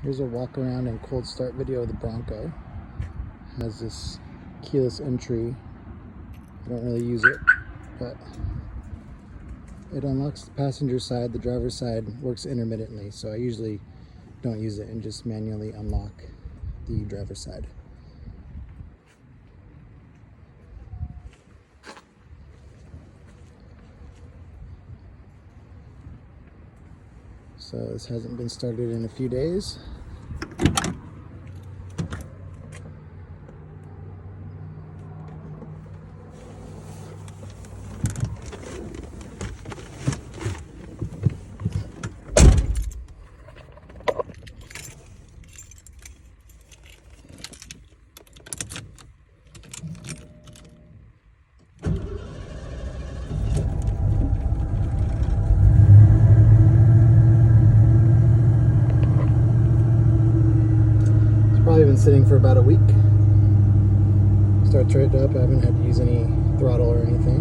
Here's a walk around and cold start video of the Bronco. It has this keyless entry. I don't really use it, but it unlocks the passenger side. The driver's side works intermittently, so I usually don't use it and just manually unlock the driver's side. So this hasn't been started in a few days. Probably been sitting for about a week. Starts right up. I haven't had to use any throttle or anything.